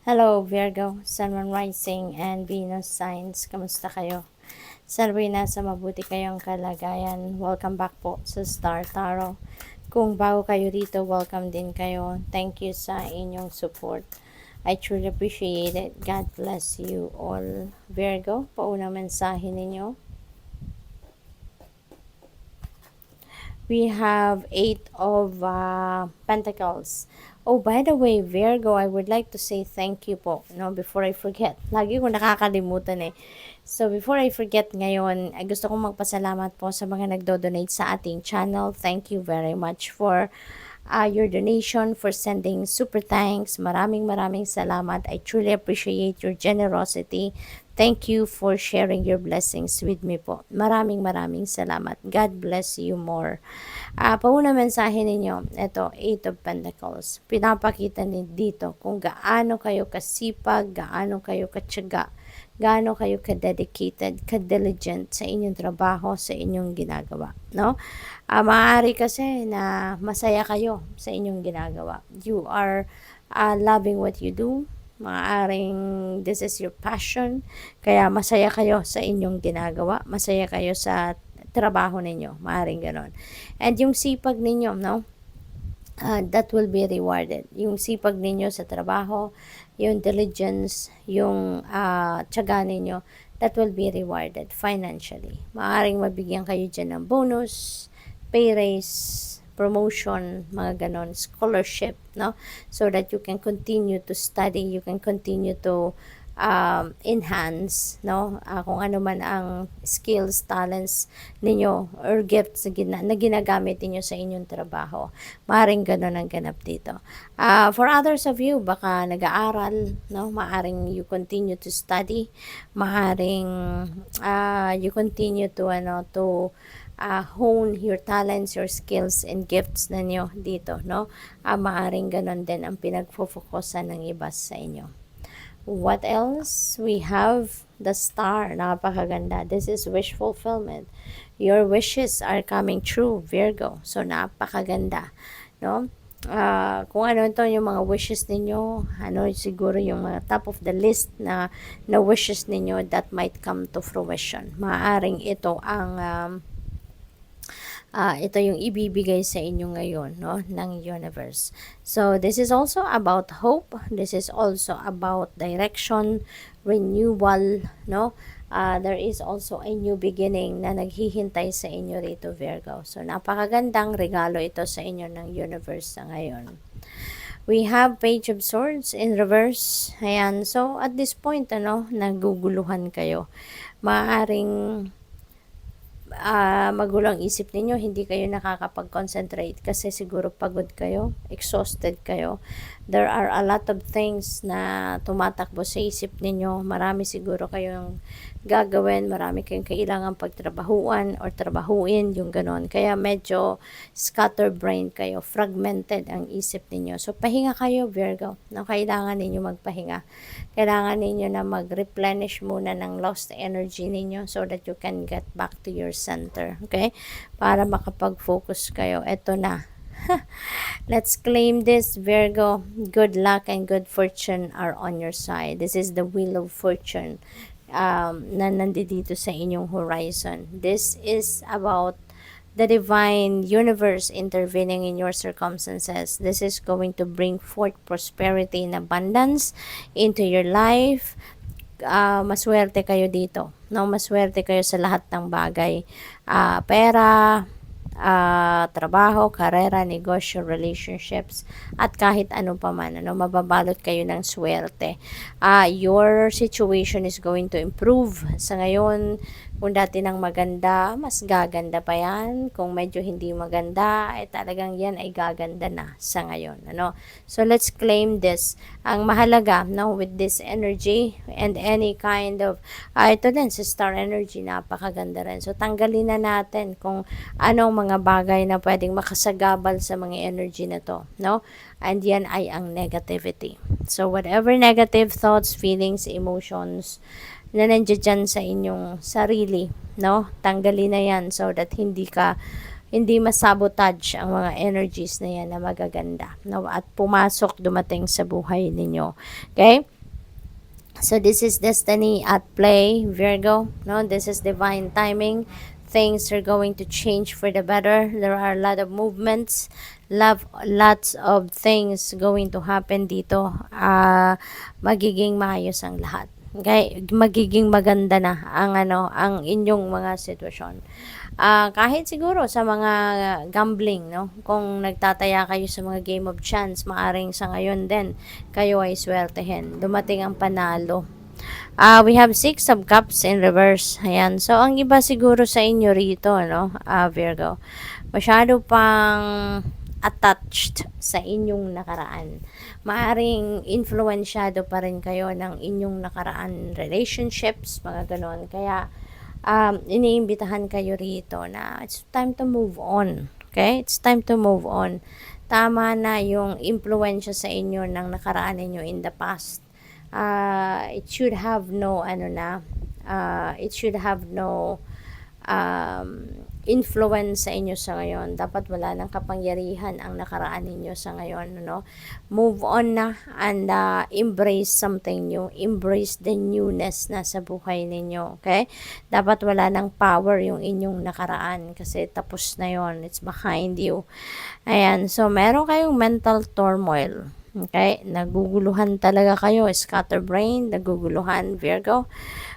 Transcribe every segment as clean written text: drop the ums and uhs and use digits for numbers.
Hello Virgo, Sun, Moon Rising, and Venus signs. Kamusta kayo? Sana'y nasa mabuti kayong kalagayan. Welcome back po sa Star Tarot. Kung bago kayo dito, welcome din kayo. Thank you sa inyong support. I truly appreciate it. God bless you all. Virgo, paunang mensahe ninyo. We have Eight of Pentacles. Oh, by the way, Virgo, I would like to say thank you po, no, before I forget. Lagi ko nakakalimutan eh. So, before I forget ngayon, gusto kong magpasalamat po sa mga nagdo-donate sa ating channel. Thank you very much for your donation, for sending super thanks. Maraming salamat. I truly appreciate your generosity. Thank you for sharing your blessings with me po. Maraming salamat. God bless you more. Pauna mensahe ninyo, ito, Eight of Pentacles. Pinapakita ni dito kung gaano kayo kasipag, gaano kayo katyaga, gaano kayo ka-dedicated, ka-diligent sa inyong trabaho, sa inyong ginagawa. No? Maaari kasi na masaya kayo sa inyong ginagawa. You are loving what you do. Maaaring this is your passion. Kaya masaya kayo sa inyong ginagawa. Masaya kayo sa trabaho ninyo. Maaaring ganon. And yung sipag ninyo, no? That will be rewarded. Yung sipag ninyo sa trabaho, yung diligence, yung tiyaga ninyo, that will be rewarded financially. Maaaring mabigyan kayo dyan ng bonus, pay raise, promotion, mga ganon, scholarship, no? So that you can continue to study, you can continue to enhance, no? Kung ano man ang skills, talents ninyo or gifts na ginagamit niyo sa inyong trabaho. Maaring ganun ang ganap dito. For others of you, baka nag-aaral, no? Maaring you continue to study, maaring you continue to hone your talents, your skills, and gifts ninyo dito, no? Maaring ganun din ang pinagfo-focusan ng iba sa inyo. What else? We have the Star. Napakaganda. This is wish fulfillment. Your wishes are coming true, Virgo. So, napakaganda. No? Kung ano ito yung mga wishes ninyo, ano siguro yung mga top of the list na wishes ninyo that might come to fruition. Maaring ito ang ito yung ibibigay sa inyo ngayon, no, ng universe. So, this is also about hope. This is also about direction, renewal, no. There is also a new beginning na naghihintay sa inyo rito, Virgo. So, napakagandang regalo ito sa inyo ng universe sa ngayon. We have Page of Swords in reverse. Ayan. So, at this point, naguguluhan kayo. Maaring magulo ang isip ninyo, hindi kayo nakakapag-concentrate kasi siguro pagod kayo, exhausted kayo. There are a lot of things na tumatakbo sa isip ninyo. Marami siguro kayong gagawin, marami kayong kailangan pagtrabahuan or trabahuin, yung ganon. Kaya medyo scatterbrained kayo, fragmented ang isip ninyo. So, pahinga kayo, Virgo. No, kailangan ninyo magpahinga. Kailangan ninyo na mag-replenish muna ng lost energy ninyo so that you can get back to your center. Okay? Para makapag-focus kayo. Ito na. Let's claim this, Virgo. Good luck and good fortune are on your side. This is the wheel of fortune na nandito sa inyong horizon. This is about the divine universe intervening in your circumstances. This is going to bring forth prosperity and abundance into your life. Maswerte kayo dito. No? Maswerte kayo sa lahat ng bagay. Pera, trabaho, karera, negosyo, relationships, at kahit ano pa man, mababalot kayo ng swerte. Your situation is going to improve. Sa ngayon, kung dati nang maganda, mas gaganda pa yan. Kung medyo hindi maganda, talagang yan ay gaganda na sa ngayon. So, let's claim this. Ang mahalaga, with this energy and any kind of, ito din, sa star energy, napakaganda rin. So, tanggalin na natin kung anong mga bagay na pwedeng makasagabal sa mga energy na to. No? And yan ay ang negativity. So, whatever negative thoughts, feelings, emotions, na nandiyan sa inyong sarili, no? Tanggalin na yan so that hindi hindi masabotage ang mga energies na yan na magaganda, no? At pumasok, dumating sa buhay ninyo. Okay? So this is destiny at play, Virgo. No, this is divine timing. Things are going to change for the better. There are a lot of movements, lots of things going to happen dito. Magiging maayos ang lahat. Okay, magiging maganda na ang inyong mga sitwasyon. Kahit siguro sa mga gambling, no? Kung nagtataya kayo sa mga game of chance, maaring sa ngayon din kayo ay swertehin. Dumating ang panalo. We have 6 of cups in reverse. Ayan. So, ang iba siguro sa inyo rito, no? Virgo. Masyado pang attached sa inyong nakaraan. Maaring influensyado pa rin kayo ng inyong nakaraan relationships, mga ganon. Kaya, iniimbitahan kayo rito na it's time to move on. Okay? It's time to move on. Tama na yung influensya sa inyo ng nakaraan ninyo in the past. It should have no influence sa inyo sa ngayon. Dapat wala ng kapangyarihan ang nakaraan ninyo sa ngayon, no? Move on na and embrace something new. Embrace the newness na sa buhay ninyo, okay? Dapat wala ng power yung inyong nakaraan kasi tapos na yon. It's behind you. Ayan, so meron kayong mental turmoil. Okay? Naguguluhan talaga kayo, scatterbrain, naguguluhan, Virgo.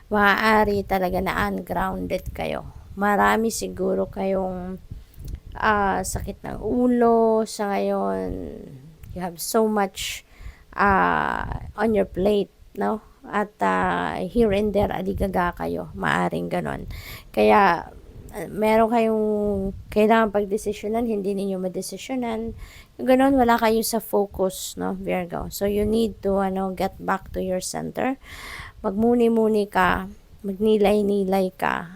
Maaari talaga na ungrounded kayo. Marami siguro kayong sakit ng ulo sa ngayon. You have so much on your plate, no? At here and there, aligaga kayo. Maaring ganon. Kaya, meron kayong kailangan pagdesisyonan, hindi ninyo madesisyonan. Ganon, wala kayo sa focus, no, Virgo. So, you need to, get back to your center. Magmuni-muni ka, magnilay-nilay ka,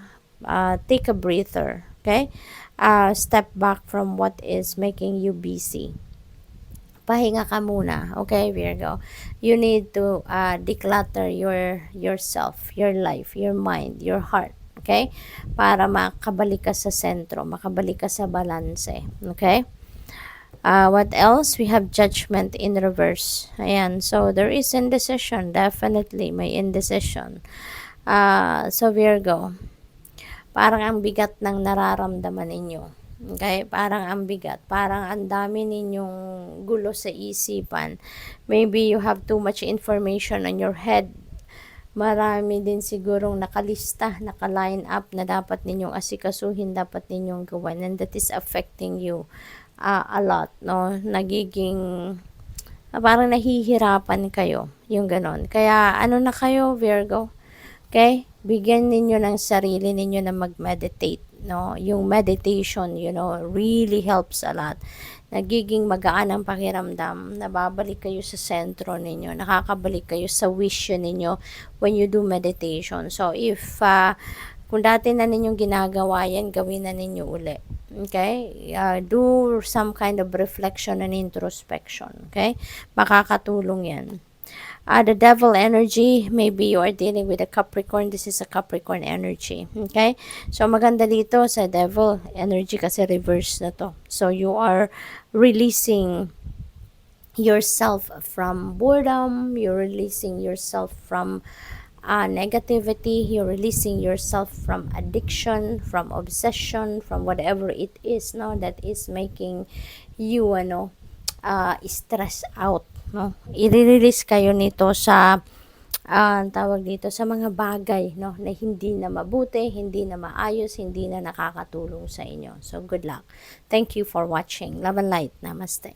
take a breather, okay? Step back from what is making you busy. Pahinga ka muna, okay, Virgo? You need to declutter yourself, your life, your mind, your heart, okay? Para makabalik ka sa sentro, makabalik ka sa balanse, okay? What else? We have judgment in reverse. Ayan. So, there is indecision. Definitely, may indecision. So, Virgo, parang ang bigat ng nararamdaman ninyo. Okay? Parang ang bigat. Parang ang dami ninyong gulo sa isipan. Maybe you have too much information on your head. Marami din sigurong nakalista, naka-line up na dapat ninyong asikasuhin, dapat ninyong gawin. And that is affecting you a lot, no? Nagiging parang nahihirapan kayo, yung ganon. Kaya ano na kayo, Virgo? Okay? Bigyan ninyo ng sarili ninyo na mag-meditate, no? Yung meditation, really helps a lot. Nagiging magaan ang pakiramdam, nababalik kayo sa sentro ninyo, nakakabalik kayo sa wish ninyo when you do meditation. So, if kung dati na ninyong ginagawa yan, gawin na ninyo uli. Okay? Do some kind of reflection and introspection. Okay? Makakatulong yan. The devil energy, maybe you are dealing with a Capricorn. This is a Capricorn energy. Okay? So, maganda dito sa devil energy kasi reverse na to. So, you are releasing yourself from boredom. You're releasing yourself from negativity. You're releasing yourself from addiction, from obsession, from whatever it is, no, that is making you stress out, no. I-release kayo nito sa tawag dito sa mga bagay, no, na hindi na mabuti, hindi na maayos, hindi na nakakatulong sa inyo. So good luck. Thank you for watching. Love and light. Namaste.